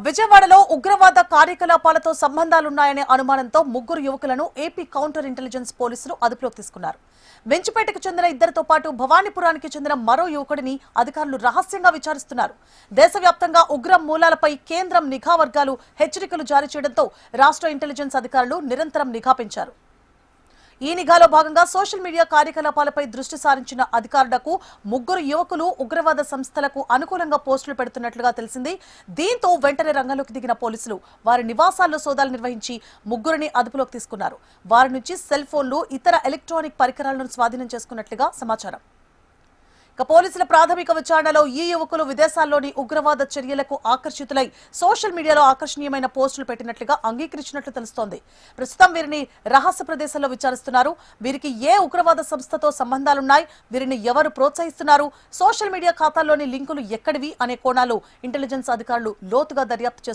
విజయవాడలో ఉగ్రవాద కార్యకలాపాలతో సంబంధాలున్నాయనే అనుమానంతో ముగ్గురు యువకులను ఏపీ కౌంటర్ ఇంటెలిజెన్స్ పోలీసులు అదుపులోకి తీసుకున్నారు. బెంచిపేటకు చెందిన ఇద్దరితో పాటు భవానీపురానికి చెందిన మరో యువకుడిని అధికారులు రహస్యంగా విచారిస్తున్నారు. దేశవ్యాప్తంగా ఉగ్ర మూలాలపై కేంద్రం నిఘా వర్గాలు హెచ్చరికలు జారీ చేయడంతో రాష్ట్ర ఇంటెలిజెన్స్ అధికారులు నిరంతరం నిఘా పెంచారు. ఈ నిఘాలో భాగంగా సోషల్ మీడియా కార్యకలాపాలపై దృష్టి సారించిన అధికారులకు ముగ్గురు యువకులు ఉగ్రవాద సంస్థలకు అనుకూలంగా పోస్టులు పెడుతున్నట్లుగా తెలిసింది. దీంతో వెంటనే రంగంలోకి దిగిన పోలీసులు వారి నివాసాల్లో సోదాలు నిర్వహించి ముగ్గురిని అదుపులోకి తీసుకున్నారు. వారి నుంచి సెల్ ఫోన్లు, ఇతర ఎలక్ట్రానిక్ పరికరాలను స్వాధీనం చేసుకున్నట్లుగా సమాచారం. పోలీసుల ప్రాథమిక విచారణలో ఈ యువకులు విదేశాల్లోని ఉగ్రవాద చర్యలకు ఆకర్షితులై సోషల్ మీడియాలో ఆకర్షణీయమైన పోస్టులు పెట్టినట్లుగా అంగీకరించినట్లు తెలుస్తోంది. ప్రస్తుతం వీరిని రహస్య ప్రదేశంలో విచారిస్తున్నారు. వీరికి ఏ ఉగ్రవాద సంస్థతో సంబంధాలున్నాయి, వీరిని ఎవరు ప్రోత్సహిస్తున్నారు, సోషల్ మీడియా ఖాతాల్లోని లింకులు ఎక్కడివి అనే కోణాలు ఇంటెలిజెన్స్ అధికారులు లోతుగా దర్యాప్తు చేస్తున్నారు.